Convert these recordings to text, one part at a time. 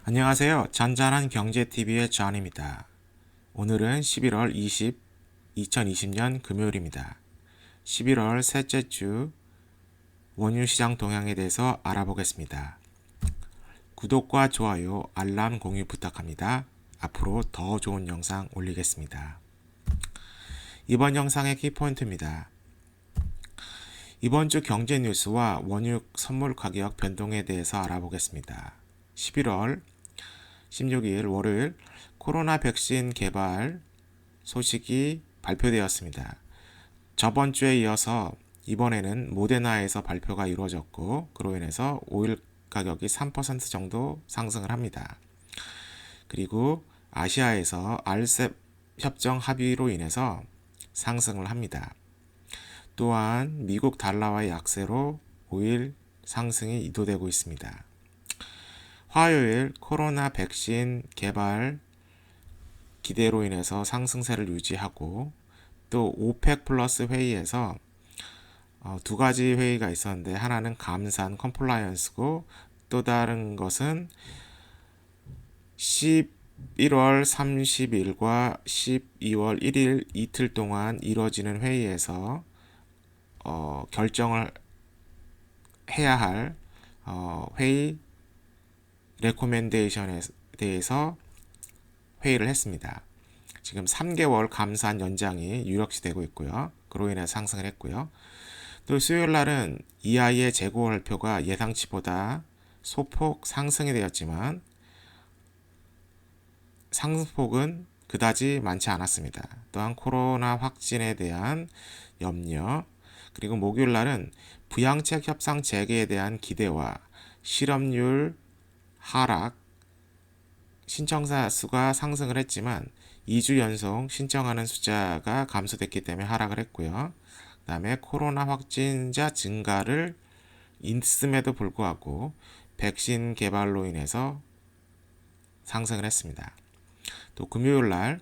안녕하세요. 잔잔한 경제TV의 존입니다. 오늘은 11월 2020년 금요일입니다. 11월 셋째 주 원유 시장 동향에 대해서 알아보겠습니다. 구독과 좋아요, 알람 공유 부탁합니다. 앞으로 더 좋은 영상 올리겠습니다. 이번 영상의 키포인트입니다. 이번 주 경제 뉴스와 원유 선물 가격 변동에 대해서 알아보겠습니다. 11월 16일 월요일 코로나 백신 개발 소식이 발표되었습니다. 저번 주에 이어서 이번에는 모데나에서 발표가 이루어졌고 그로 인해서 오일 가격이 3% 정도 상승을 합니다. 그리고 아시아에서 RCEP 협정 합의로 인해서 상승을 합니다. 또한 미국 달러와의 약세로 오일 상승이 이도되고 있습니다. 화요일 코로나 백신 개발 기대로 인해서 상승세를 유지하고 또 오펙 플러스 회의에서 두 가지 회의가 있었는데 하나는 감산 컴플라이언스고 또 다른 것은 11월 30일과 12월 1일 이틀 동안 이뤄지는 회의에서 결정을 해야 할 회의 레코멘데이션에 대해서 회의를 했습니다. 지금 3개월 감산 연장이 유력시되고 있고요. 그로 인해 상승을 했고요. 또 수요일 날은 EI의 재고 발표가 예상치보다 소폭 상승이 되었지만 상승폭은 그다지 많지 않았습니다. 또한 코로나 확진에 대한 염려, 그리고 목요일 날은 부양책 협상 재개에 대한 기대와 실업률 하락, 신청자 수가 상승을 했지만 2주 연속 신청하는 숫자가 감소됐기 때문에 하락을 했고요. 그 다음에 코로나 확진자 증가를 있음에도 불구하고 백신 개발로 인해서 상승을 했습니다. 또 금요일 날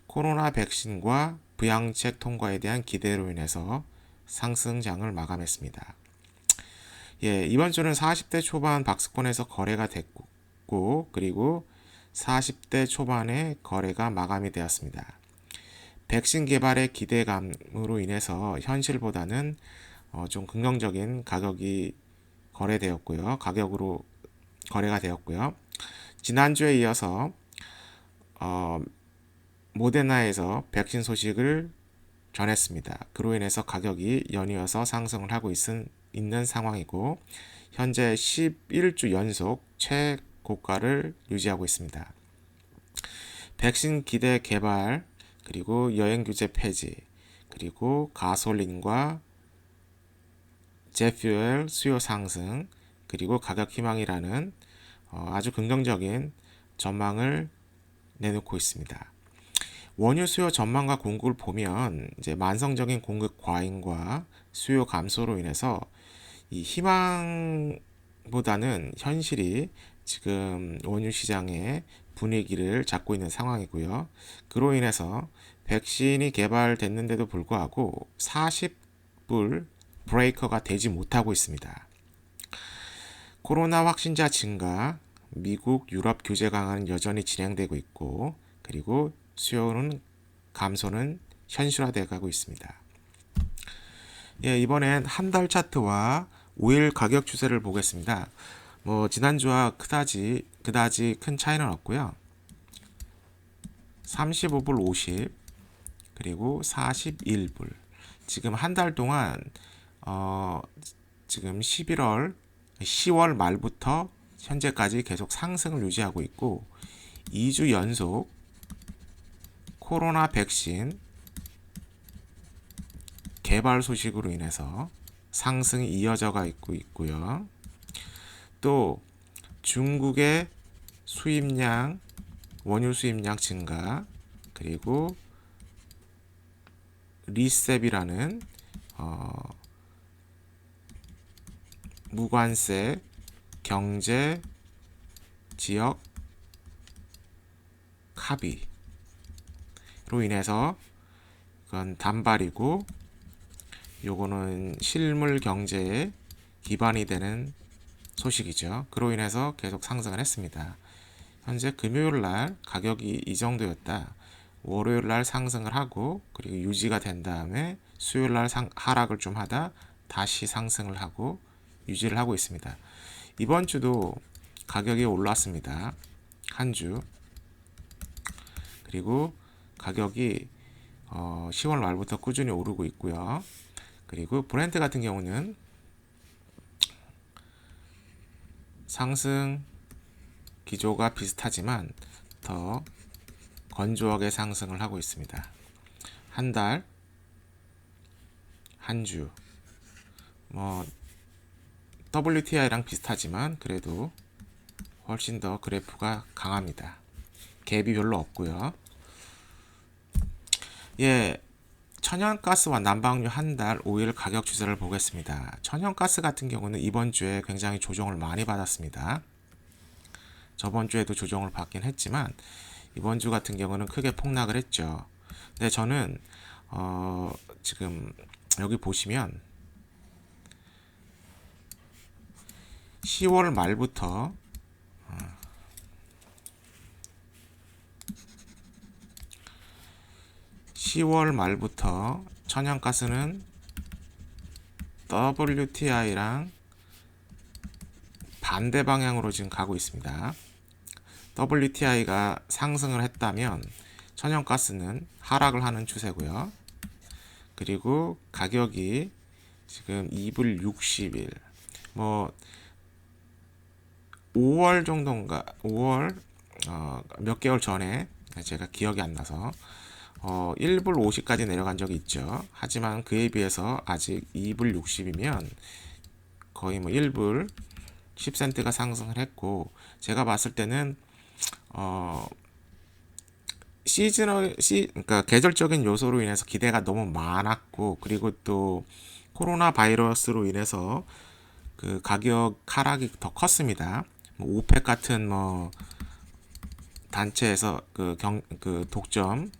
코로나 백신과 부양책 통과에 대한 기대로 인해서 상승장을 마감했습니다. 이번 주는 40대 초반 박스권에서 거래가 됐고 그리고 40대 초반에 거래가 마감이 되었습니다. 백신 개발의 기대감으로 인해서 현실보다는 좀 긍정적인 가격이 거래되었고요. 가격으로 거래가 되었고요. 지난주에 이어서 모데나에서 백신 소식을 전했습니다. 그로 인해서 가격이 연이어서 상승을 하고 있는 상황이고 현재 11주 연속 최고가를 유지하고 있습니다. 백신 기대 개발, 그리고 여행 규제 폐지, 그리고 가솔린과 제퓨엘 수요 상승, 그리고 가격 희망이라는 아주 긍정적인 전망을 내놓고 있습니다. 원유 수요 전망과 공급을 보면 이제 만성적인 공급 과잉과 수요 감소로 인해서 이 희망보다는 현실이 지금 원유 시장의 분위기를 잡고 있는 상황이고요. 그로 인해서 백신이 개발됐는데도 불구하고 40불 브레이커가 되지 못하고 있습니다. 코로나 확진자 증가, 미국, 유럽 규제 강화는 여전히 진행되고 있고 그리고 수요는 감소는 현실화되어 가고 있습니다. 이번엔 한 달 차트와 5일 가격 추세를 보겠습니다. 지난주와 그다지 큰 차이는 없고요. 35불 50 그리고 41불 지금 한 달 동안 지금 10월 말부터 현재까지 계속 상승을 유지하고 있고 2주 연속 코로나 백신 개발 소식으로 인해서 상승이 이어져가 있고요. 또 중국의 수입량, 원유 수입량 증가, 그리고 리셉이라는 무관세 경제 지역 합의로 인해서 그건 단발이고 요거는 실물 경제에 기반이 되는 소식이죠. 그로 인해서 계속 상승을 했습니다. 현재 금요일 날 가격이 이 정도였다. 월요일 날 상승을 하고 그리고 유지가 된 다음에 수요일 날 하락을 좀 하다 다시 상승을 하고 유지를 하고 있습니다. 이번 주도 가격이 올랐습니다. 한 주. 그리고 가격이 10월 말부터 꾸준히 오르고 있고요. 그리고 브랜트 같은 경우는 상승 기조가 비슷하지만 더 건조하게 상승을 하고 있습니다. 한 달, 한 주, WTI랑 비슷하지만 그래도 훨씬 더 그래프가 강합니다. 갭이 별로 없고요. 예, 천연가스와 난방유 한 달 5일 가격 추세를 보겠습니다. 천연가스 같은 경우는 이번 주에 굉장히 조정을 많이 받았습니다. 저번 주에도 조정을 받긴 했지만 이번 주 같은 경우는 크게 폭락을 했죠. 근데 저는 지금 여기 보시면 10월 말부터 천연가스는 WTI랑 반대 방향으로 지금 가고 있습니다. WTI가 상승을 했다면 천연가스는 하락을 하는 추세고요. 그리고 가격이 지금 2불 60일 5월 정도인가 5월 몇 개월 전에 제가 기억이 안 나서 1불 50까지 내려간 적이 있죠. 하지만 그에 비해서 아직 2불 60이면 거의 1불 10센트가 상승을 했고 제가 봤을 때는 그러니까 계절적인 요소로 인해서 기대가 너무 많았고 그리고 또 코로나 바이러스로 인해서 그 가격 하락이 더 컸습니다. 오펙 같은 단체에서 그 독점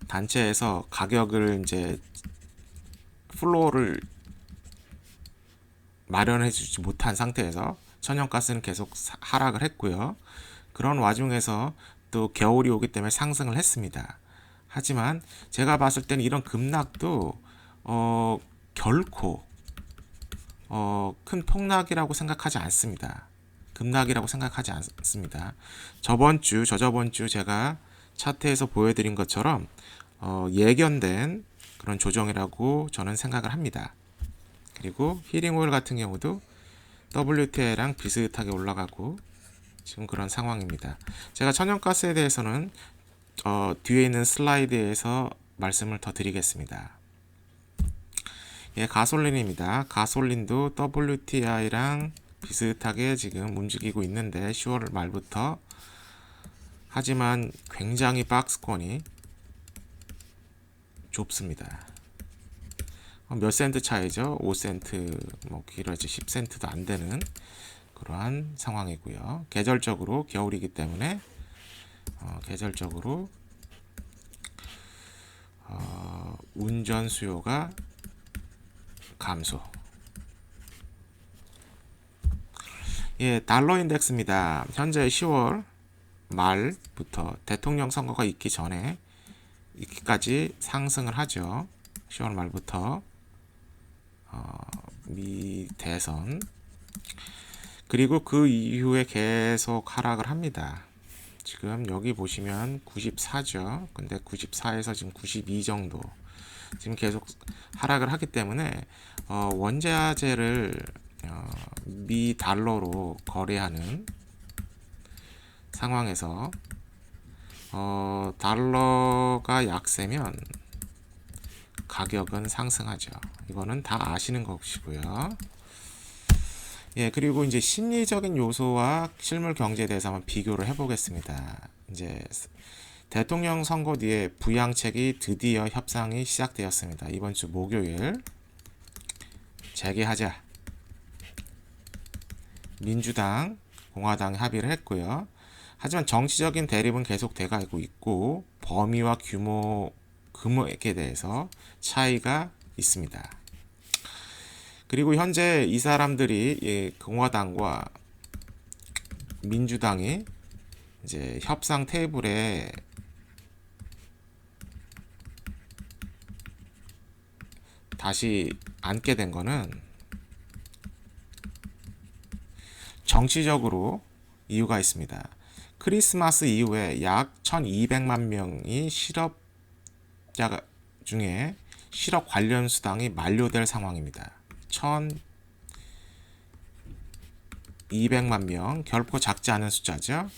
단체에서 가격을 이제 플로어를 마련해 주지 못한 상태에서 천연가스는 계속 하락을 했고요. 그런 와중에서 또 겨울이 오기 때문에 상승을 했습니다. 하지만 제가 봤을 때는 이런 급락도 결코 큰 폭락이라고 생각하지 않습니다. 급락이라고 생각하지 않습니다. 저저번 주 제가 차트에서 보여드린 것처럼 예견된 그런 조정이라고 저는 생각을 합니다. 그리고 힐링 오일 같은 경우도 WTI랑 비슷하게 올라가고 지금 그런 상황입니다. 제가 천연가스에 대해서는 뒤에 있는 슬라이드에서 말씀을 더 드리겠습니다. 예, 가솔린입니다. 가솔린도 WTI랑 비슷하게 지금 움직이고 있는데 10월 말부터 하지만 굉장히 박스권이 좁습니다. 몇 센트 차이죠? 5센트, 길어지 10센트도 안 되는 그러한 상황이고요. 계절적으로 겨울이기 때문에 계절적으로 운전 수요가 감소. 예, 달러 인덱스입니다. 현재 10월 말부터 대통령 선거가 있기까지 상승을 하죠. 10월 말부터 미 대선 그리고 그 이후에 계속 하락을 합니다. 지금 여기 보시면 94죠. 근데 94에서 지금 92 정도 지금 계속 하락을 하기 때문에 원자재를 미 달러로 거래하는 상황에서 달러가 약세면 가격은 상승하죠. 이거는 다 아시는 것이고요. 예, 그리고 이제 심리적인 요소와 실물 경제에 대해서 한번 비교를 해보겠습니다. 이제 대통령 선거 뒤에 부양책이 드디어 협상이 시작되었습니다. 이번 주 목요일 재개하자. 민주당, 공화당이 합의를 했고요. 하지만 정치적인 대립은 계속 돼가고 있고 범위와 금액에 대해서 차이가 있습니다. 그리고 현재 이 사람들이 공화당과 민주당이 이제 협상 테이블에 다시 앉게 된 거는 정치적으로 이유가 있습니다. 크리스마스 이후에 약 1200만 명이 실업자 중에 실업 관련 수당이 만료될 상황입니다. 1200만 명, 결코 작지 않은 숫자죠.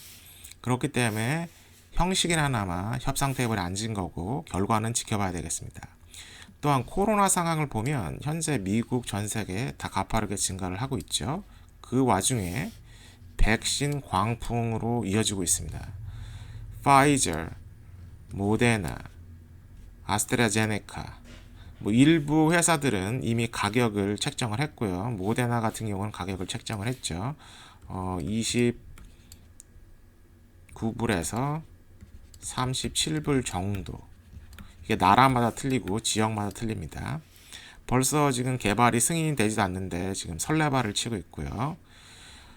그렇기 때문에 형식이나마 협상 테이블에 앉은 거고 결과는 지켜봐야 되겠습니다. 또한 코로나 상황을 보면 현재 미국 전 세계 다 가파르게 증가를 하고 있죠. 그 와중에 백신 광풍으로 이어지고 있습니다. 파이저, 모데나, 아스트라제네카 일부 회사들은 이미 가격을 책정을 했고요. 모데나 같은 경우는 가격을 책정을 했죠. 29불에서 37불 정도. 이게 나라마다 틀리고 지역마다 틀립니다. 벌써 지금 개발이 승인이 되지도 않는데 지금 설레발을 치고 있고요.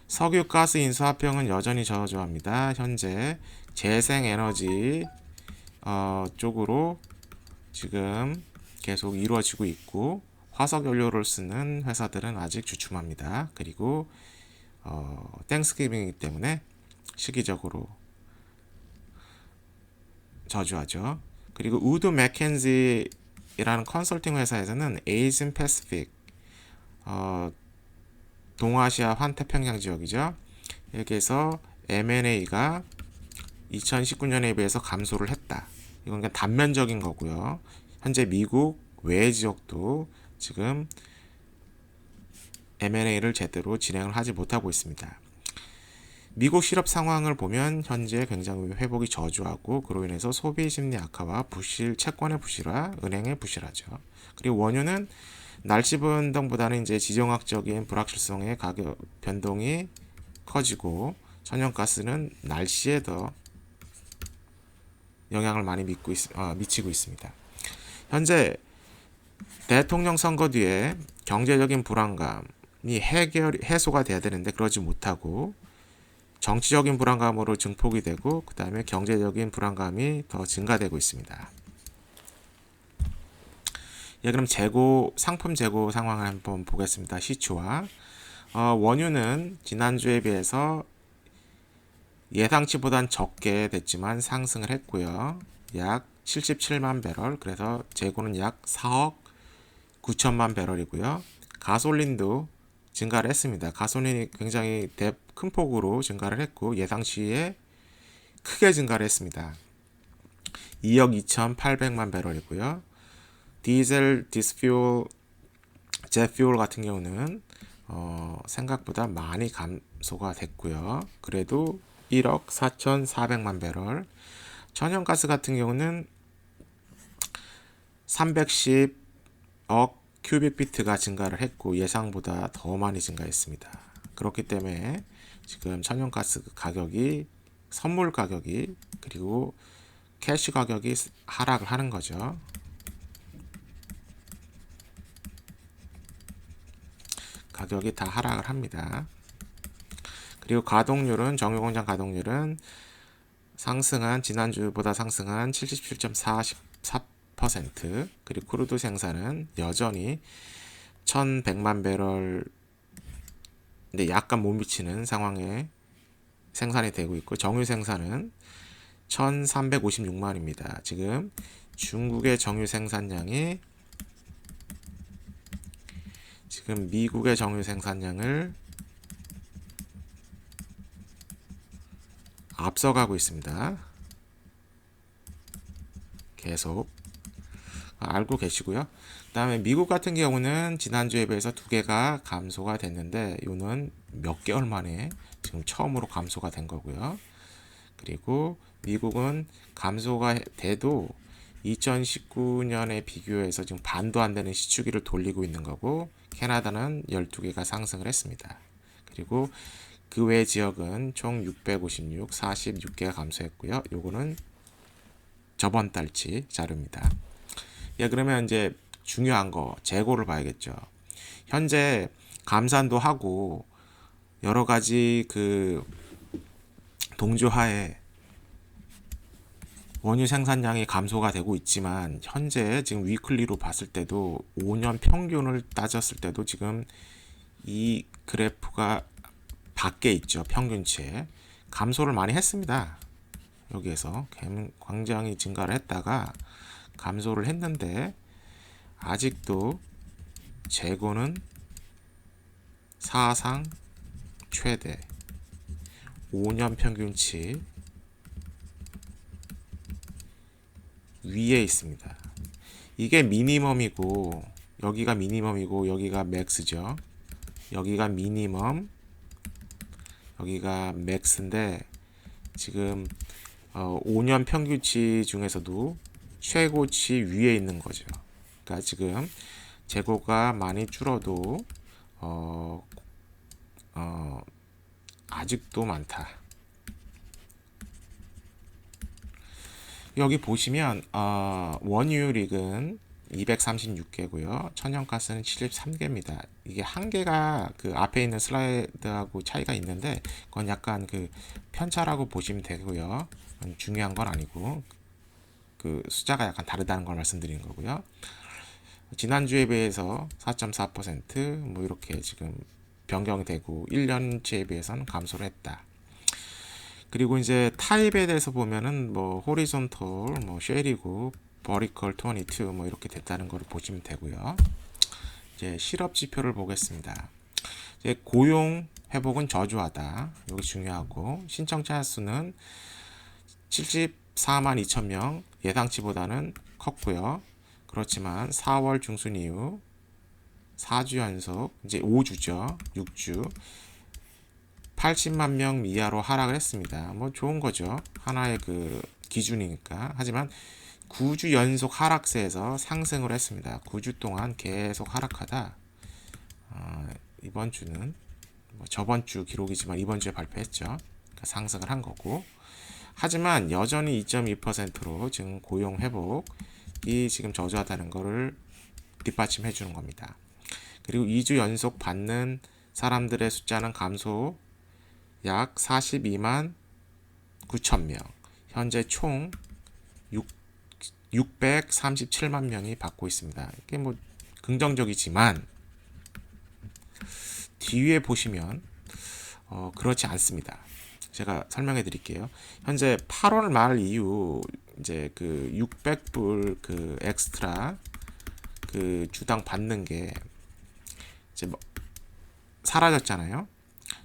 석유, 가스, 인수합병은 여전히 저조합니다. 현재 재생에너지 쪽으로 지금 계속 이루어지고 있고 화석연료를 쓰는 회사들은 아직 주춤합니다. 그리고 땡스기빙이기 때문에 시기적으로 저조하죠. 그리고 우드 맥켄지라는 컨설팅 회사에서는 에이즌 패시픽 동아시아 환태평양 지역이죠. 여기에서 M&A가 2019년에 비해서 감소를 했다. 이건 그냥 단면적인 거고요. 현재 미국 외 지역도 지금 M&A를 제대로 진행을 하지 못하고 있습니다. 미국 실업 상황을 보면 현재 굉장히 회복이 저조하고 그로 인해서 소비 심리 악화와 채권의 부실화, 은행의 부실화죠. 그리고 원유는 날씨 변동보다는 이제 지정학적인 불확실성의 가격 변동이 커지고 천연가스는 날씨에 더 영향을 많이 미치고 있습니다. 현재 대통령 선거 뒤에 경제적인 불안감이 해소가 돼야 되는데 그러지 못하고 정치적인 불안감으로 증폭이 되고 그 다음에 경제적인 불안감이 더 증가되고 있습니다. 예, 그럼 상품 재고 상황을 한번 보겠습니다. 시추와 원유는 지난주에 비해서 예상치보단 적게 됐지만 상승을 했고요. 약 77만 배럴, 그래서 재고는 약 4억 9천만 배럴이고요. 가솔린도 증가를 했습니다. 가솔린이 굉장히 큰 폭으로 증가를 했고 예상치에 크게 증가를 했습니다. 2억 2,800만 배럴이고요. 디젤, 디스퓨얼, 젯퓨얼 같은 경우는 생각보다 많이 감소가 됐고요. 그래도 1억 4,400만 배럴. 천연가스 같은 경우는 310억 큐빅피트가 증가를 했고 예상보다 더 많이 증가했습니다. 그렇기 때문에 지금 천연가스 가격이 선물 가격이 그리고 캐시 가격이 하락을 하는 거죠. 가격이 다 하락을 합니다. 그리고 정유공장 가동률은 지난주보다 상승한 77.44%. 그리고 크루드 생산은 여전히 1100만 배럴 근데 약간 못 미치는 상황에 생산이 되고 있고 정유 생산은 1356만입니다. 지금 중국의 정유 생산량이 지금 미국의 정유 생산량을 앞서가고 있습니다. 계속 알고 계시고요. 그 다음에 미국 같은 경우는 지난주에 비해서 2개가 감소가 됐는데 이거는 몇 개월 만에 지금 처음으로 감소가 된 거고요. 그리고 미국은 감소가 돼도 2019년에 비교해서 지금 반도 안 되는 시추기를 돌리고 있는 거고 캐나다는 12개가 상승을 했습니다. 그리고 그 외 지역은 총 46개가 감소했고요. 요거는 저번 달치 자료입니다. 예, 그러면 이제 중요한 거 재고를 봐야겠죠. 현재 감산도 하고 여러 가지 그 동조하에 원유 생산량이 감소가 되고 있지만 현재 지금 위클리로 봤을 때도 5년 평균을 따졌을 때도 지금 이 그래프가 밖에 있죠. 평균치에 감소를 많이 했습니다. 여기에서 굉장히 증가를 했다가 감소를 했는데 아직도 재고는 사상 최대 5년 평균치 위에 있습니다. 이게 미니멈이고 여기가 미니멈이고 여기가 맥스죠. 여기가 미니멈, 여기가 맥스인데 지금 5년 평균치 중에서도 최고치 위에 있는 거죠. 그러니까 지금 재고가 많이 줄어도 아직도 많다. 여기 보시면 원유율은 236개고요. 천연가스는 73개입니다. 이게 한 개가 그 앞에 있는 슬라이드하고 차이가 있는데 그건 약간 그 편차라고 보시면 되고요. 중요한 건 아니고 그 숫자가 약간 다르다는 걸 말씀드리는 거고요. 지난주에 비해서 4.4% 이렇게 지금 변경이 되고 1년치에 비해서는 감소를 했다. 그리고 이제 타입에 대해서 보면은 호리존털, 쉘이고 버리컬 22 이렇게 됐다는 걸 보시면 되고요. 이제 실업 지표를 보겠습니다. 이제 고용 회복은 저조하다. 여기 중요하고 신청자 수는 74만 2천 명 예상치보다는 컸고요. 그렇지만 4월 중순 이후 4주 연속 이제 5주죠. 6주 80만 명 이하로 하락을 했습니다. 좋은 거죠. 하나의 그 기준이니까. 하지만 9주 연속 하락세에서 상승을 했습니다. 9주 동안 계속 하락하다 이번 주는 저번 주 기록이지만 이번 주에 발표했죠. 그러니까 상승을 한 거고. 하지만 여전히 2.2%로 지금 고용 회복이 지금 저조하다는 것을 뒷받침해 주는 겁니다. 그리고 2주 연속 받는 사람들의 숫자는 감소 약 42만 9천 명. 현재 총 637만 명이 받고 있습니다. 이게 긍정적이지만 뒤에 보시면 그렇지 않습니다. 제가 설명해 드릴게요. 현재 8월 말 이후 이제 그 600불 그 엑스트라 그 주당 받는 게 이제 사라졌잖아요.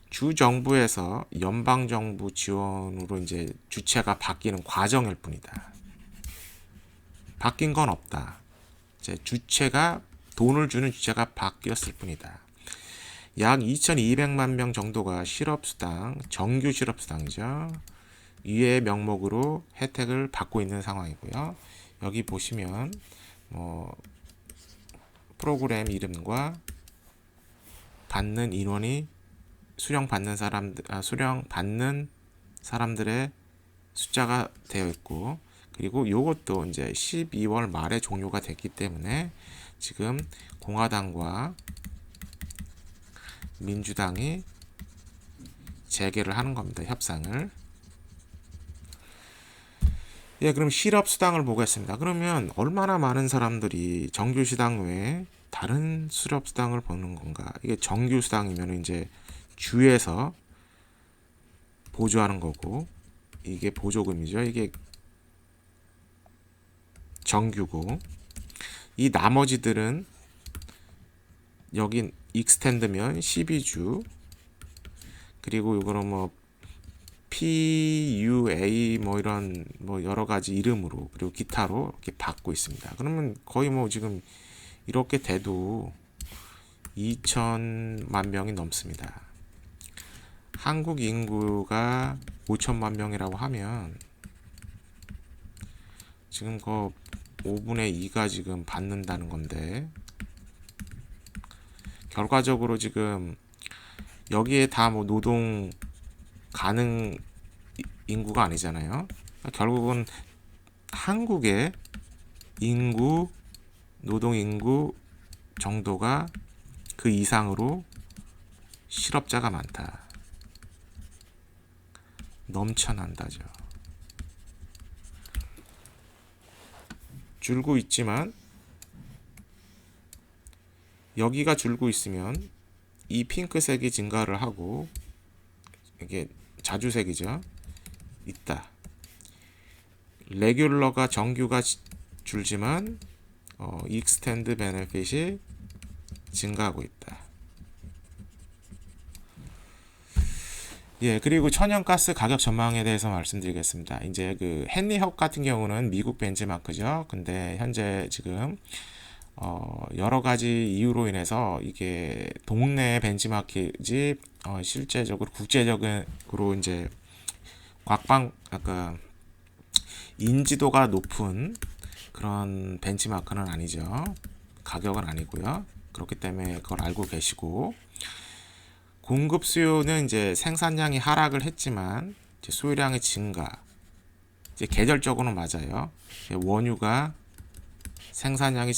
주 정부에서 연방 정부 지원으로 이제 주체가 바뀌는 과정일 뿐이다. 바뀐 건 없다. 이제 주체가 돈을 주는 주체가 바뀌었을 뿐이다. 약 2,200만 명 정도가 실업수당, 정규 실업수당이죠. 이의 명목으로 혜택을 받고 있는 상황이고요. 여기 보시면 프로그램 이름과 받는 인원이 수령 받는 사람들의 숫자가 되어 있고, 그리고 요것도 이제 12월 말에 종료가 됐기 때문에 지금 공화당과 민주당이 재개를 하는 겁니다. 협상을. 예, 그럼 실업수당을 보겠습니다. 그러면 얼마나 많은 사람들이 정규수당 외에 다른 실업수당을 받는 건가? 이게 정규수당이면 이제 주에서 보조하는 거고, 이게 보조금이죠. 이게 정규고, 이 나머지들은 여긴 익스텐드면 12주, 그리고 이거는 PUA 이런 여러 가지 이름으로 그리고 기타로 이렇게 받고 있습니다. 그러면 거의 지금 이렇게 돼도 2천만 명이 넘습니다. 한국 인구가 5천만 명이라고 하면 지금 그 5분의 2가 지금 받는다는 건데, 결과적으로 지금 여기에 다 노동 가능 인구가 아니잖아요. 결국은 한국의 인구, 노동 인구 정도가 그 이상으로 실업자가 많다. 넘쳐난다죠. 줄고 있지만 여기가 줄고 있으면 이 핑크색이 증가를 하고 이게 자주색이죠. 있다. 레귤러가 정규가 줄지만 익스텐드 베네핏이 증가하고 있다. 예, 그리고 천연가스 가격 전망에 대해서 말씀드리겠습니다. 이제 그 헨리헙 같은 경우는 미국 벤치마크죠. 근데 현재 지금 여러 가지 이유로 인해서 이게 동네 벤치마크지 실제적으로 국제적으로 이제 아까 인지도가 높은 그런 벤치마크는 아니죠. 가격은 아니고요. 그렇기 때문에 그걸 알고 계시고 공급 수요는 이제 생산량이 하락을 했지만 이제 수요량의 증가 이제 계절적으로는 맞아요. 원유가 생산량이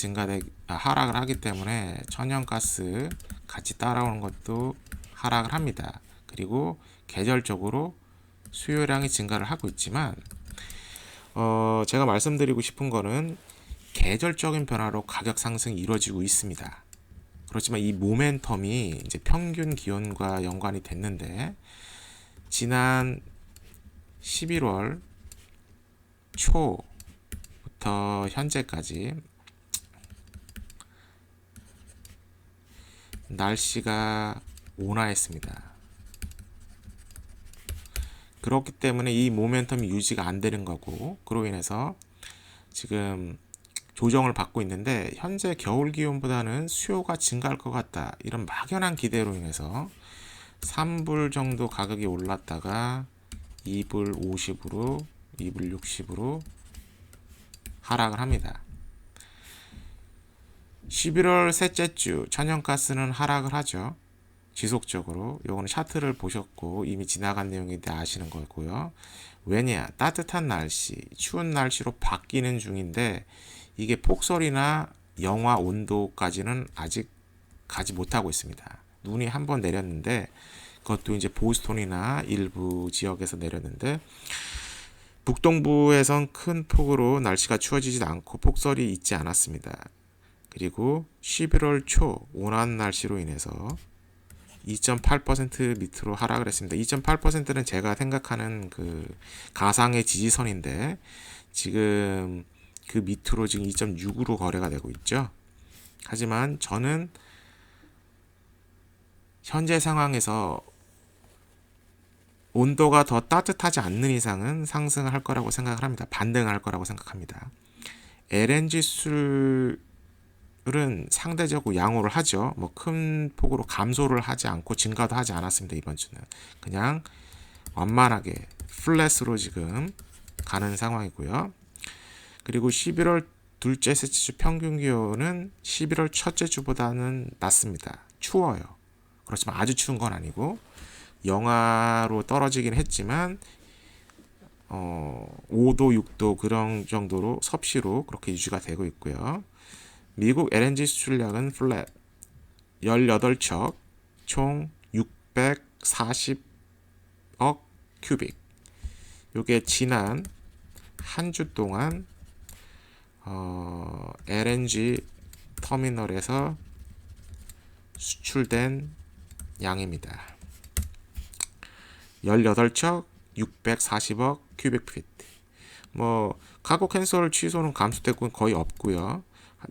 하락을 하기 때문에 천연가스 같이 따라오는 것도 하락을 합니다. 그리고 계절적으로 수요량이 증가를 하고 있지만 제가 말씀드리고 싶은 거는 계절적인 변화로 가격 상승이 이루어지고 있습니다. 그렇지만 이 모멘텀이 이제 평균 기온과 연관이 됐는데 지난 11월 초부터 현재까지 날씨가 온화했습니다. 그렇기 때문에 이 모멘텀이 유지가 안 되는 거고 그로 인해서 지금 조정을 받고 있는데 현재 겨울 기온보다는 수요가 증가할 것 같다. 이런 막연한 기대로 인해서 3불 정도 가격이 올랐다가 2불 50으로 2불 60으로 하락을 합니다. 11월 셋째 주 천연가스는 하락을 하죠. 지속적으로. 요거는 차트를 보셨고 이미 지나간 내용인데 아시는 거고요. 왜냐? 따뜻한 날씨, 추운 날씨로 바뀌는 중인데 이게 폭설이나 영하 온도까지는 아직 가지 못하고 있습니다. 눈이 한번 내렸는데 그것도 이제 보스턴이나 일부 지역에서 내렸는데 북동부에선 큰 폭으로 날씨가 추워지지 않고 폭설이 있지 않았습니다. 그리고 11월 초 온화한 날씨로 인해서 2.8% 밑으로 하락을 했습니다. 2.8%는 제가 생각하는 그 가상의 지지선인데 지금 그 밑으로 지금 2.6으로 거래가 되고 있죠. 하지만 저는 현재 상황에서 온도가 더 따뜻하지 않는 이상은 상승을 할 거라고 생각을 합니다. 반등을 할 거라고 생각합니다. LNG 수출은 상대적으로 양호를 하죠. 뭐 큰 폭으로 감소를 하지 않고 증가도 하지 않았습니다. 이번 주는 그냥 완만하게 플랫으로 지금 가는 상황이고요. 그리고 11월 둘째, 셋째 주 평균 기온은 11월 첫째 주보다는 낮습니다. 추워요. 그렇지만 아주 추운 건 아니고 영하로 떨어지긴 했지만 5도, 6도 그런 정도로 섭씨로 그렇게 유지가 되고 있고요. 미국 LNG 수출량은 플랫 18척 총 640억 큐빅. 요게 지난 한 주 동안 LNG 터미널에서 수출된 양입니다. 18척 640억 큐빅피트. 뭐 카고 캔슬 취소는 감소되고 거의 없고요.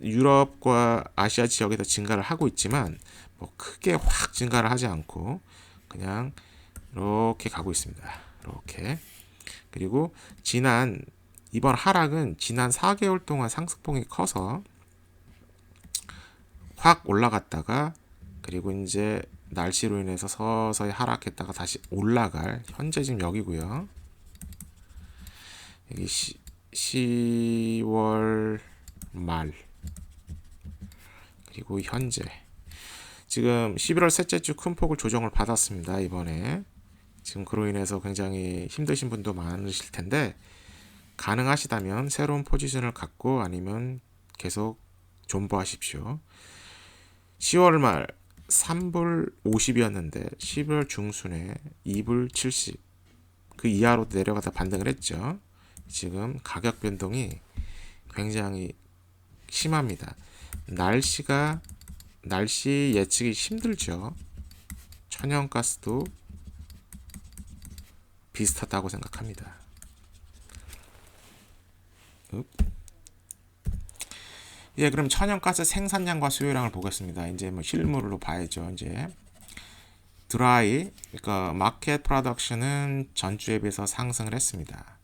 유럽과 아시아 지역에서 증가를 하고 있지만 뭐 크게 확 증가를 하지 않고 그냥 이렇게 가고 있습니다. 이렇게. 그리고 이번 하락은 지난 4개월 동안 상승폭이 커서 확 올라갔다가 그리고 이제 날씨로 인해서 서서히 하락했다가 다시 올라갈 현재 지금 여기고요. 여기 10월 말 그리고 현재 지금 11월 셋째 주 큰 폭을 조정을 받았습니다. 이번에 지금 그로 인해서 굉장히 힘드신 분도 많으실 텐데 가능하시다면 새로운 포지션을 갖고 아니면 계속 존버하십시오. 10월 말 3불 50이었는데 11월 중순에 2불 70 그 이하로 내려가다 반등을 했죠. 지금 가격 변동이 굉장히 심합니다. 날씨 예측이 힘들죠. 천연가스도 비슷하다고 생각합니다. 예, 그럼 천연가스 생산량과 수요량을 보겠습니다. 이제 뭐 실물로 봐야죠. 이제 드라이, 그러니까 마켓 프로덕션은 전주에 비해서 상승을 했습니다.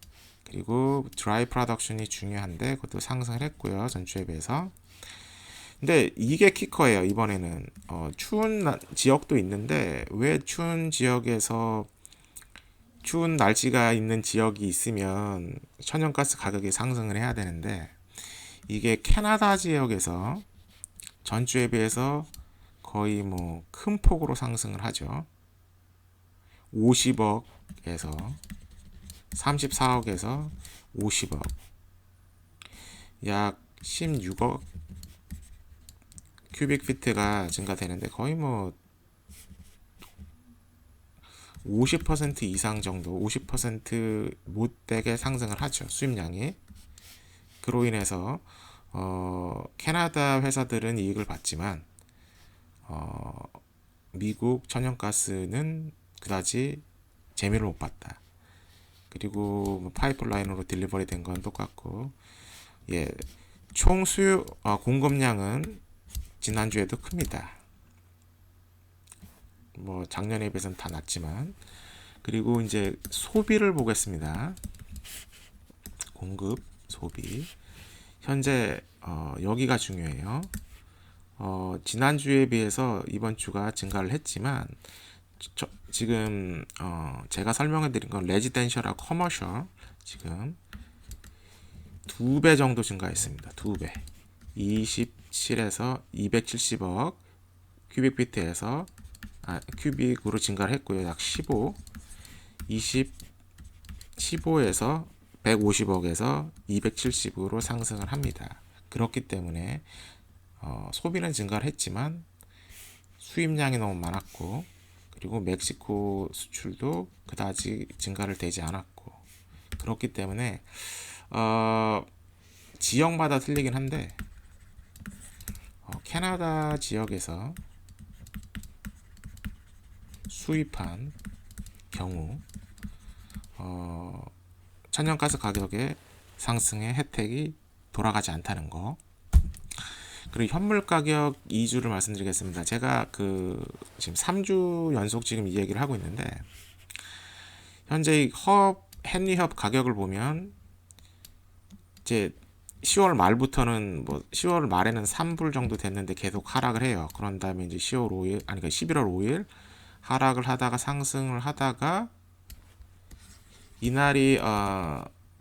그리고 드라이 프로덕션이 중요한데 그것도 상승을 했고요. 전주에 비해서. 근데 이게 키커예요. 이번에는 추운 지역도 있는데 왜 추운 날씨가 있는 지역이 있으면 천연가스 가격이 상승을 해야 되는데 이게 캐나다 지역에서 전주에 비해서 거의 뭐 큰 폭으로 상승을 하죠. 50억에서 34억에서 50억, 약 16억 큐빅피트가 증가되는데 거의 뭐 50% 이상 정도, 50% 못되게 상승을 하죠. 수입량이. 그로 인해서 캐나다 회사들은 이익을 봤지만 미국 천연가스는 그다지 재미를 못 봤다. 그리고 뭐 파이프라인으로 딜리버리 된 건 똑같고, 예, 총 수요 공급량은 지난주에도 큽니다. 뭐 작년에 비해서는 다 낮지만. 그리고 이제 소비를 보겠습니다. 공급, 소비. 현재 여기가 중요해요. 지난주에 비해서 이번 주가 증가를 했지만 지금 제가 설명해 드린 건 레지덴셜하고 커머셜 지금 2배 정도 증가했습니다. 2배. 27에서 270억 큐빅피트에서 큐빅으로 증가를 했고요. 약 15에서 150억에서 270으로 상승을 합니다. 그렇기 때문에 소비는 증가를 했지만 수입량이 너무 많았고, 그리고 멕시코 수출도 그다지 증가를 되지 않았고, 그렇기 때문에 지역마다 틀리긴 한데 캐나다 지역에서 수입한 경우 천연가스 가격의 상승의 혜택이 돌아가지 않다는 거. 그리고 현물 가격 2주를 말씀드리겠습니다. 제가 지금 3주 연속 지금 이 얘기를 하고 있는데, 현재 헨리 협 가격을 보면 이제 10월 말부터는 10월 말에는 3불 정도 됐는데 계속 하락을 해요. 그런 다음에 이제 11월 5일 하락을 하다가 상승을 하다가 이날이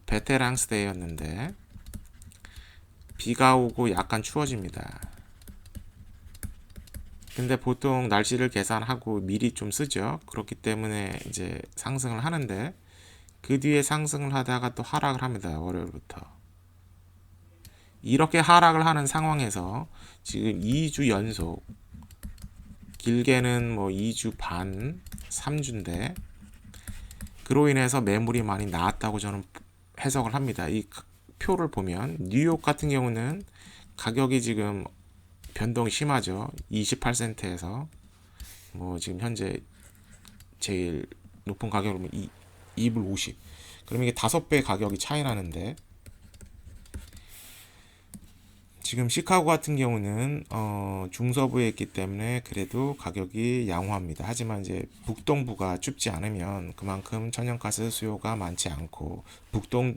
베테랑스 데이였는데 비가 오고 약간 추워집니다. 근데 보통 날씨를 계산하고 미리 좀 쓰죠. 그렇기 때문에 이제 상승을 하는데 그 뒤에 상승을 하다가 또 하락을 합니다. 월요일부터. 이렇게 하락을 하는 상황에서 지금 2주 연속, 길게는 뭐 2주 반, 3주인데 그로 인해서 매물이 많이 나왔다고 저는 해석을 합니다. 이 표를 보면 뉴욕 같은 경우는 가격이 지금 변동이 심하죠. 28센트에서 뭐 지금 현재 제일 높은 가격을 보면 2불 50. 그럼 이게 5배 가격이 차이 나는데, 지금 시카고 같은 경우는 중서부에 있기 때문에 그래도 가격이 양호합니다. 하지만 이제 북동부가 춥지 않으면 그만큼 천연가스 수요가 많지 않고, 북동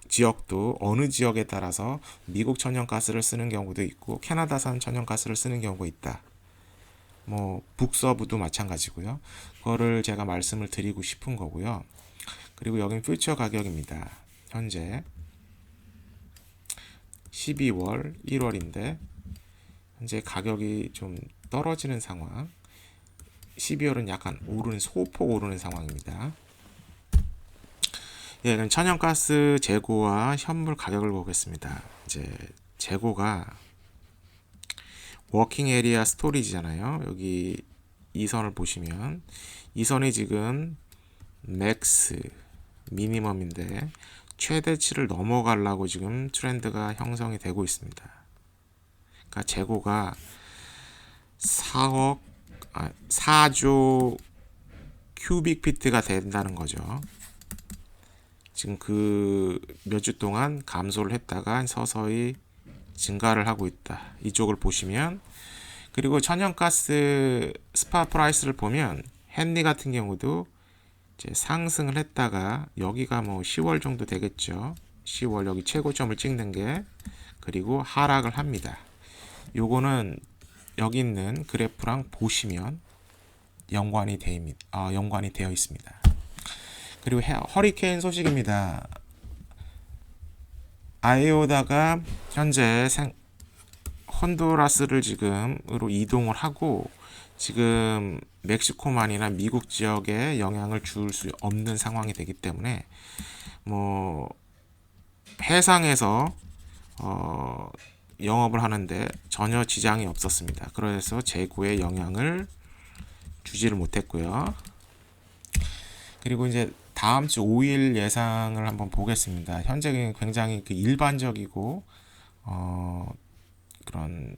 지역도 어느 지역에 따라서 미국 천연가스를 쓰는 경우도 있고 캐나다산 천연가스를 쓰는 경우가 있다. 뭐 북서부도 마찬가지고요. 그거를 제가 말씀을 드리고 싶은 거고요. 그리고 여긴 퓨처 가격입니다. 현재 12월, 1월인데 현재 가격이 좀 떨어지는 상황. 12월은 약간 소폭 오르는 상황입니다. 예, 그럼 천연가스 재고와 현물 가격을 보겠습니다. 이제 재고가 워킹 에리아 스토리지잖아요. 여기 이 선을 보시면 이 선이 지금 맥스, 미니멈인데 최대치를 넘어가려고 지금 트렌드가 형성이 되고 있습니다. 그러니까 재고가 4조 큐빅피트가 된다는 거죠. 지금 그 몇 주 동안 감소를 했다가 서서히 증가를 하고 있다. 이쪽을 보시면, 그리고 천연가스 스팟 프라이스를 보면 헨리 같은 경우도 이제 상승을 했다가 여기가 뭐 10월 정도 되겠죠. 10월 여기 최고점을 찍는 게, 그리고 하락을 합니다. 요거는 여기 있는 그래프랑 보시면 연관이 되어 있습니다. 그리고 허리케인 소식입니다. 아이오다가 현재 혼두라스를 지금으로 이동을 하고 지금 멕시코만이나 미국 지역에 영향을 줄 수 없는 상황이 되기 때문에 뭐 해상에서 영업을 하는데 전혀 지장이 없었습니다. 그래서 재고에 영향을 주지를 못했고요. 그리고 이제 다음 주 5일 예상을 한번 보겠습니다. 현재 굉장히 그 일반적이고 그런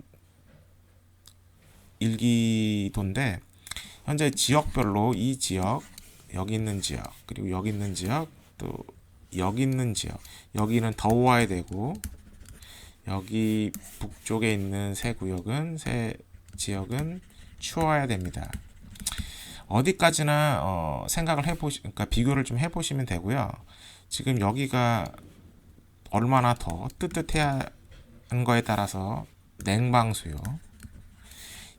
일기도인데, 현재 지역별로 이 지역, 여기 있는 지역, 그리고 여기 있는 지역, 또 여기 있는 지역, 여기는 더워야 되고 여기 북쪽에 있는 세 지역은 추워야 됩니다. 어디까지나 생각을 그러니까 비교를 좀 해보시면 되고요. 지금 여기가 얼마나 더 뜨뜻해야 하는 거에 따라서 냉방 수요,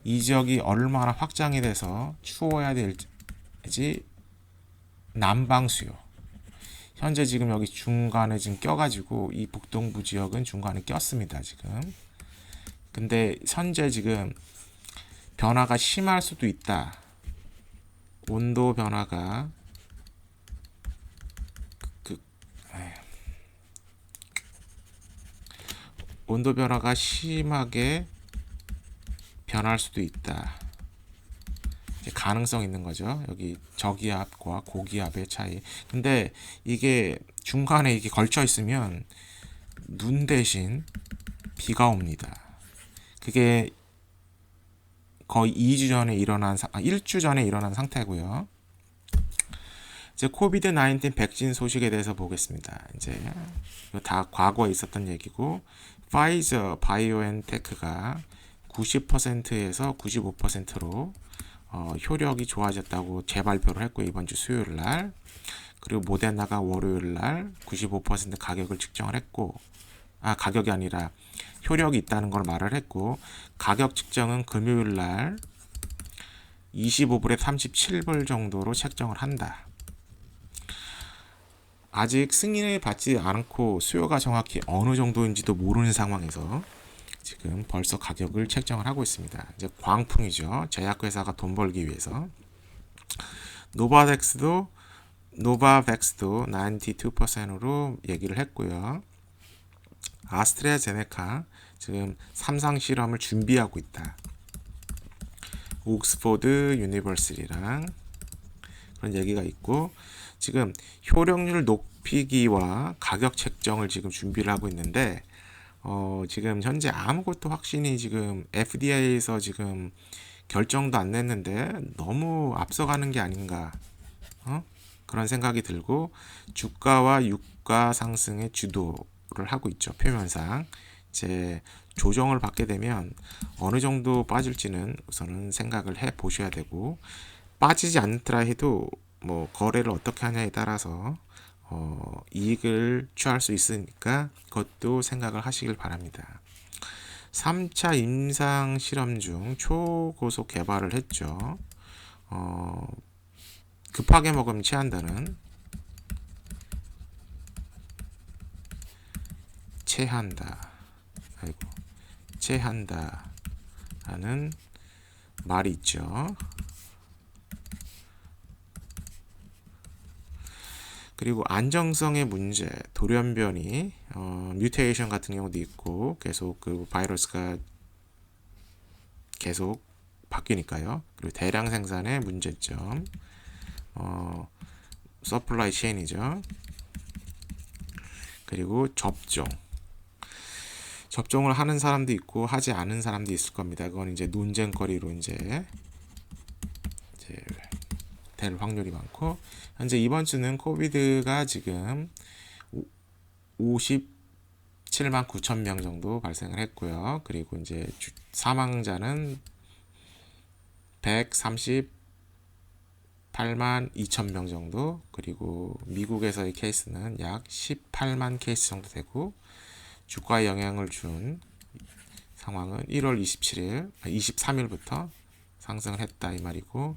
이 지역이 얼마나 확장이 돼서 추워야 될지 난방 수요. 현재 지금 여기 중간에 지금 껴가지고 이 북동부 지역은 중간에 꼈습니다. 지금. 근데 현재 지금 변화가 심할 수도 있다. 온도 변화가 온도 변화가 심하게 변할 수도 있다. 가능성 있는 거죠. 여기 저기압과 고기압의 차이. 근데 이게 중간에 이게 걸쳐 있으면 눈 대신 비가 옵니다. 그게 거의 2주 전에 1주 전에 일어난 상태고요. 이제 코비드 19 백신 소식에 대해서 보겠습니다. 이제 다 과거에 있었던 얘기고, 파이저 바이오엔테크가 90%에서 95%로 효력이 좋아졌다고 재발표를 했고, 이번 주 수요일 날. 그리고 모데나가 월요일 날 95% 가격을 측정을 했고, 가격이 아니라 효력이 있다는 걸 말을 했고, 가격 측정은 금요일 날 25불에 37불 정도로 책정을 한다. 아직 승인을 받지 않고 수요가 정확히 어느 정도인지도 모르는 상황에서 지금 벌써 가격을 책정을 하고 있습니다. 이제 광풍이죠. 제약회사가 돈 벌기 위해서. 노바백스도 92%로 얘기를 했고요. 아스트라제네카 지금 3상 실험을 준비하고 있다. 옥스포드 유니버시티랑 그런 얘기가 있고, 지금 효력률 높이기와 가격 책정을 지금 준비를 하고 있는데, 지금 현재 아무것도 확신이 지금 FDA에서 지금 결정도 안 냈는데 너무 앞서가는 게 아닌가, 그런 생각이 들고, 주가와 유가 상승의 주도를 하고 있죠. 표면상 이제 조정을 받게 되면 어느 정도 빠질지는 우선은 생각을 해 보셔야 되고, 빠지지 않더라 해도 뭐 거래를 어떻게 하냐에 따라서 이익을 취할 수 있으니까 그것도 생각을 하시길 바랍니다. 3차 임상 실험 중 초고속 개발을 했죠. 급하게 먹으면 체한다는 체한다라는 말이 있죠. 그리고 안정성의 문제, 돌연변이, 뮤테이션 같은 경우도 있고, 계속 그 바이러스가 계속 바뀌니까요. 그리고 대량 생산의 문제점, 서플라이 체인이죠. 그리고 접종을 하는 사람도 있고 하지 않은 사람도 있을 겁니다. 그건 이제 논쟁거리로 이제 될 확률이 많고, 현재 이번 주는 코비드가 지금 57만 9천 명 정도 발생을 했고요. 그리고 이제 사망자는 138만 2천 명 정도, 그리고 미국에서의 케이스는 약 18만 케이스 정도 되고, 주가에 영향을 준 상황은 1월 23일부터 상승을 했다 이 말이고,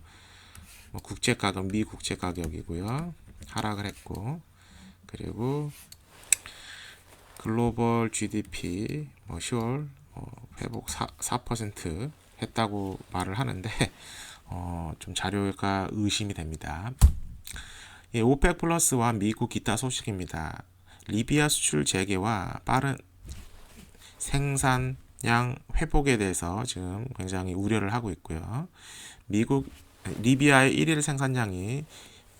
국제 가격, 미 국제 가격이고요. 하락을 했고, 그리고 글로벌 GDP 10월 회복 4% 했다고 말을 하는데 좀 자료가 의심이 됩니다. 예, 오펙 플러스와 미국 기타 소식입니다. 리비아 수출 재개와 빠른 생산량 회복에 대해서 지금 굉장히 우려를 하고 있고요. 리비아의 1일 생산량이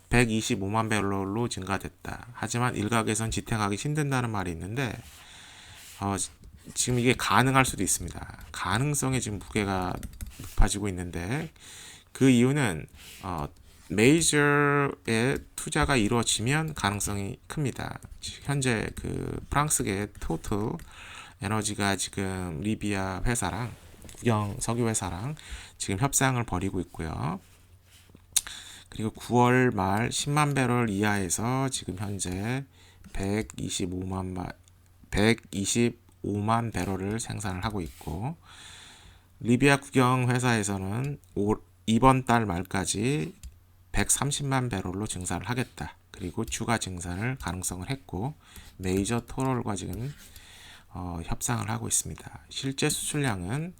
125만 배럴로 증가됐다. 하지만 일각에선 지탱하기 힘든다는 말이 있는데 지금 이게 가능할 수도 있습니다. 가능성에 지금 무게가 높아지고 있는데, 그 이유는 메이저의 투자가 이루어지면 가능성이 큽니다. 현재 그 프랑스계 토탈 에너지가 지금 리비아 회사랑 국영 석유 회사랑 지금 협상을 벌이고 있고요. 그리고 9월 말 10만 배럴 이하에서 지금 현재 125만 배럴을 생산을 하고 있고, 리비아 국영 회사에서는 이번 달 말까지 130만 배럴로 증산을 하겠다. 그리고 추가 증산을 가능성을 했고, 메이저 토럴과 지금 협상을 하고 있습니다. 실제 수출량은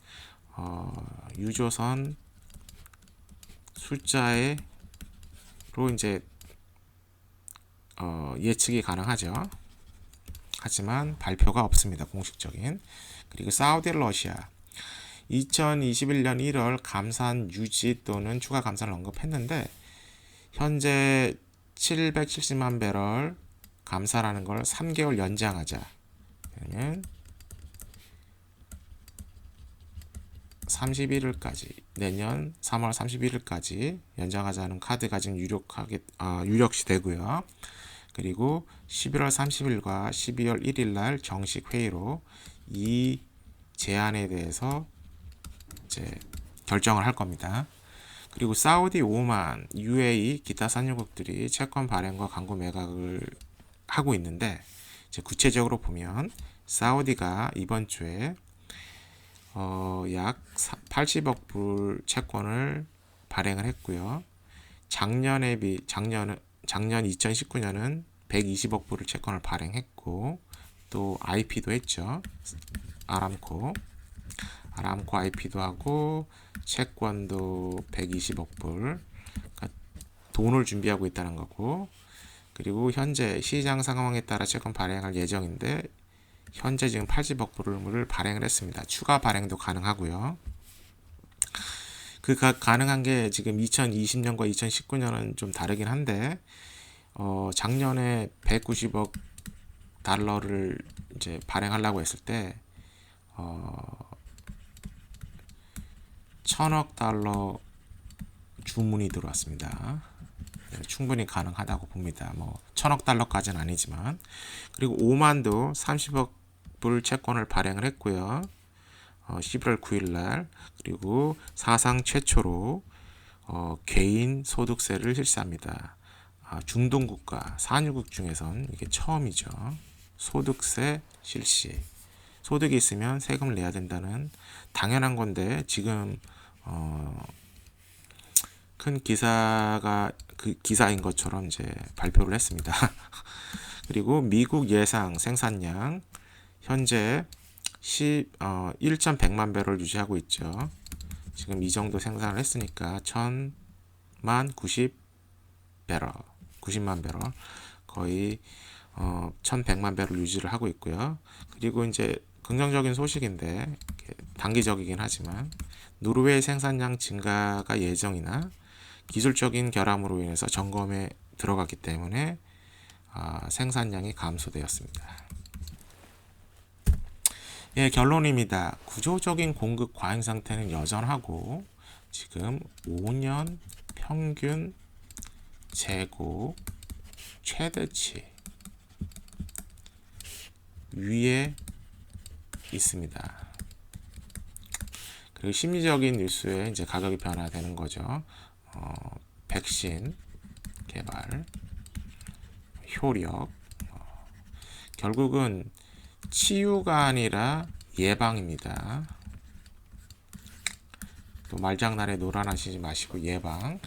유조선 숫자로 이제 예측이 가능하죠. 하지만 발표가 없습니다. 공식적인. 그리고 사우디 러시아 2021년 1월 감산 유지 또는 추가 감산을 언급했는데, 현재 770만 배럴 감산하는 걸 3개월 연장하자. 그러면 31일까지, 내년 3월 31일까지 연장하자는 카드가 지금 유력시 되고요. 그리고 11월 30일과 12월 1일 날 정식 회의로 이 제안에 대해서 이제 결정을 할 겁니다. 그리고 사우디, 오만, UAE 기타 산유국들이 채권 발행과 광고 매각을 하고 있는데, 이제 구체적으로 보면 사우디가 이번 주에 약 80억 불 채권을 발행을 했고요. 작년 2019년은 120억 불을 채권을 발행했고, 또 IP도 했죠. 아람코 IP도 하고 채권도 120억 불, 그러니까 돈을 준비하고 있다는 거고, 그리고 현재 시장 상황에 따라 채권 발행할 예정인데, 현재 지금 80억 불을 발행을 했습니다. 추가 발행도 가능하고요. 가능한 게 지금 2020년과 2019년은 좀 다르긴 한데, 작년에 190억 달러를 이제 발행하려고 했을 때 1000억 달러 주문이 들어왔습니다. 충분히 가능하다고 봅니다. 1000억 달러까지는 아니지만. 그리고 오만도 30억 불 채권을 발행을 했고요. 11월 9일 날. 그리고 사상 최초로 개인 소득세를 실시합니다. 중동 국가, 산유국 중에선 이게 처음이죠. 소득세 실시. 소득이 있으면 세금을 내야 된다는 당연한 건데, 지금 큰 기사가 그 기사인 것처럼 이제 발표를 했습니다. 그리고 미국 예상 생산량 현재 1,100만 배럴 유지하고 있죠. 지금 이 정도 생산을 했으니까 1,000만 90만 배럴 거의 1,100만 배럴 유지를 하고 있고요. 그리고 이제 긍정적인 소식인데 단기적이긴 하지만, 노르웨이 생산량 증가가 예정이나 기술적인 결함으로 인해서 점검에 들어갔기 때문에 생산량이 감소되었습니다. 예, 결론입니다. 구조적인 공급 과잉 상태는 여전하고 지금 5년 평균 재고 최대치 위에 있습니다. 그리고 심리적인 뉴스에 이제 가격이 변화되는 거죠. 백신 개발, 효력, 결국은 치유가 아니라 예방입니다. 또 말장난에 놀아나시지 마시고 예방.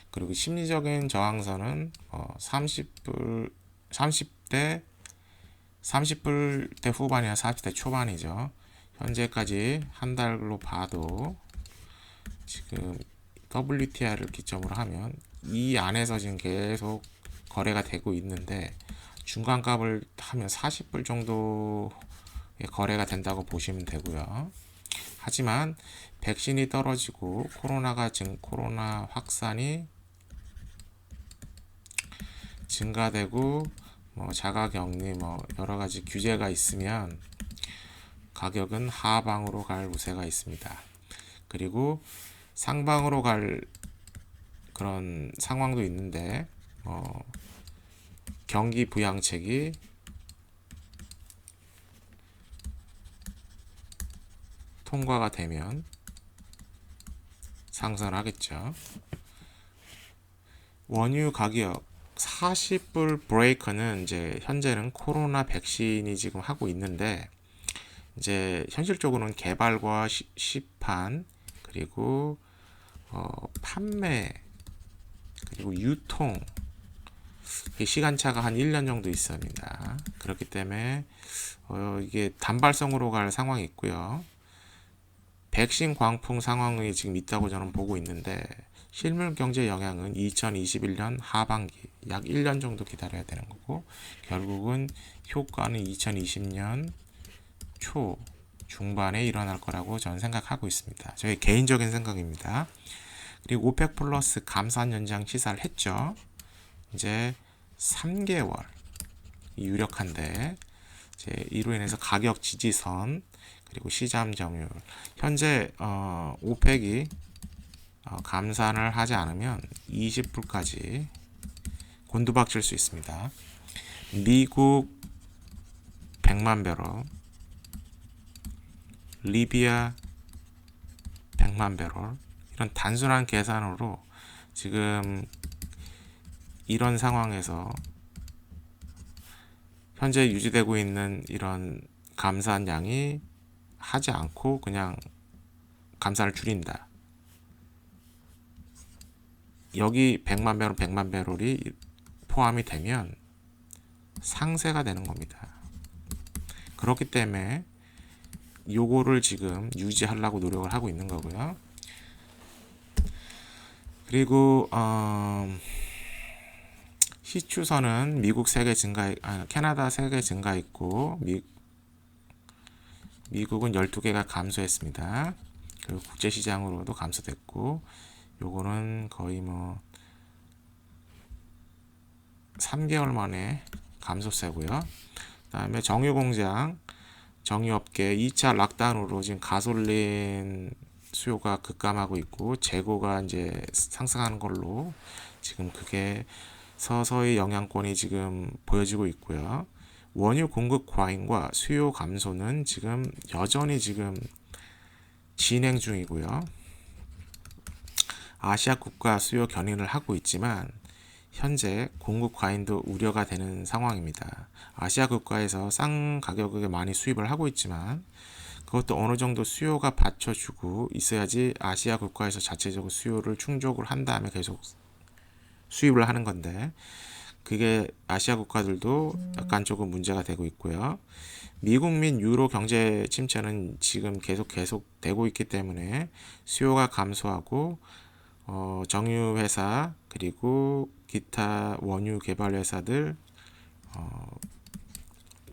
그리고 심리적인 저항선은 30불대 후반이나 40대 초반이죠. 현재까지 한 달로 봐도 지금 WTI를 기점으로 하면 이 안에서 지금 계속 거래가 되고 있는데 중간값을 하면 40불 정도의 거래가 된다고 보시면 되고요. 하지만 백신이 떨어지고 코로나 확산이 증가되고 자가격리 여러 가지 규제가 있으면 가격은 하방으로 갈 우세가 있습니다. 그리고 상방으로 갈 그런 상황도 있는데 경기 부양책이 통과가 되면 상승하겠죠. 원유 가격 40불 브레이커는 이제 현재는 코로나 백신이 지금 하고 있는데 이제 현실적으로는 개발과 시판 그리고 판매 그리고 유통 시간차가 한 1년 정도 있습니다. 그렇기 때문에 이게 단발성으로 갈 상황이 있고요. 백신 광풍 상황이 지금 있다고 저는 보고 있는데 실물 경제 영향은 2021년 하반기 약 1년 정도 기다려야 되는 거고 결국은 효과는 2020년 초 중반에 일어날 거라고 저는 생각하고 있습니다. 저의 개인적인 생각입니다. 그리고 오펙 플러스 감산 연장 시사를 했죠. 이제 3개월 유력한데 이로 인해서 가격 지지선 그리고 시장 점유율 현재 오펙이 감산을 하지 않으면 20불까지 곤두박질 수 있습니다. 미국 100만 배럴, 리비아 100만 배럴 이런 단순한 계산으로 지금 이런 상황에서 현재 유지되고 있는 이런 감산량이 하지 않고 그냥 감산을 줄인다. 여기 100만 배럴이 포함이 되면 상세가 되는 겁니다. 그렇기 때문에 요거를 지금 유지하려고 노력을 하고 있는 거고요. 그리고 시추선은 캐나다 3개 증가 있고 미국은 12개가 감소했습니다. 그리고 국제시장으로도 감소됐고 요거는 거의 3개월 만에 감소세고요. 그 다음에 정유업계 2차 락다운으로 지금 가솔린 수요가 급감하고 있고 재고가 이제 상승하는 걸로 지금 그게 서서히 영향권이 지금 보여지고 있고요. 원유 공급 과잉과 수요 감소는 지금 여전히 지금 진행 중이고요. 아시아 국가 수요 견인을 하고 있지만 현재 공급 과잉도 우려가 되는 상황입니다. 아시아 국가에서 싼 가격에 많이 수입을 하고 있지만 그것도 어느 정도 수요가 받쳐주고 있어야지 아시아 국가에서 자체적으로 수요를 충족을 한 다음에 계속 수입을 하는 건데 그게 아시아 국가들도 약간 조금 문제가 되고 있고요. 미국 및 유로 경제 침체는 지금 계속 되고 있기 때문에 수요가 감소하고 정유 회사 그리고 기타 원유 개발 회사들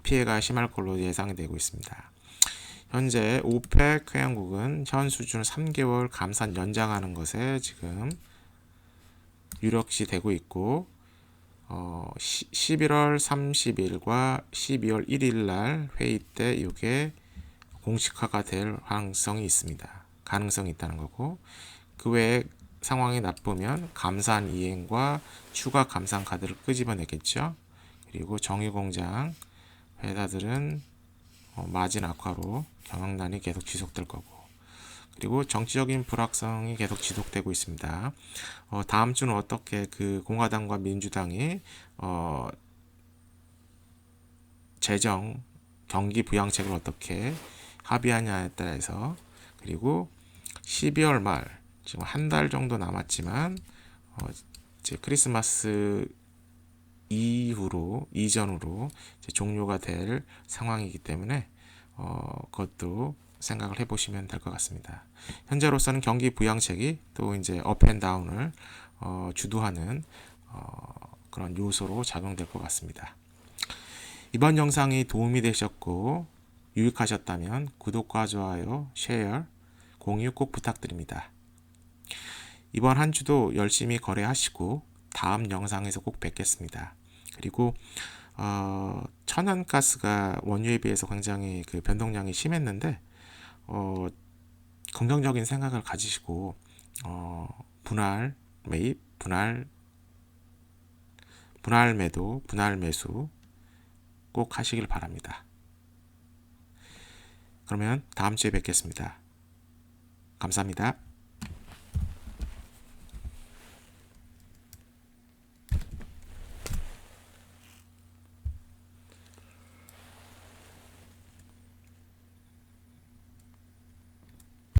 피해가 심할 걸로 예상이 되고 있습니다. 현재 오펙 회원국은 현 수준 3개월 감산 연장하는 것에 지금 유력시 되고 있고 11월 30일과 12월 1일 날 회의 때 이게 공식화가 될 가능성이 있습니다. 가능성이 있다는 거고, 그 외에 상황이 나쁘면 감산 이행과 추가 감산 카드를 끄집어내겠죠. 그리고 정유공장 회사들은 마진 악화로 경영난이 계속 지속될 거고, 그리고 정치적인 불확성이 계속 지속되고 있습니다. 다음 주는 어떻게 그 공화당과 민주당이 재정 경기 부양책을 어떻게 합의하냐에 따라서, 그리고 12월 말 지금 한 달 정도 남았지만 이제 크리스마스 이전으로 이제 종료가 될 상황이기 때문에 그것도 생각을 해보시면 될 것 같습니다. 현재로서는 경기 부양책이 또 이제 업앤다운을 주도하는 그런 요소로 작용될 것 같습니다. 이번 영상이 도움이 되셨고 유익하셨다면 구독과 좋아요, 쉐어, 공유 꼭 부탁드립니다. 이번 한 주도 열심히 거래하시고 다음 영상에서 꼭 뵙겠습니다. 그리고 천연가스가 원유에 비해서 굉장히 그 변동량이 심했는데 긍정적인 생각을 가지시고 분할 매입, 분할 매도, 분할 매수 꼭 하시길 바랍니다. 그러면 다음 주에 뵙겠습니다. 감사합니다.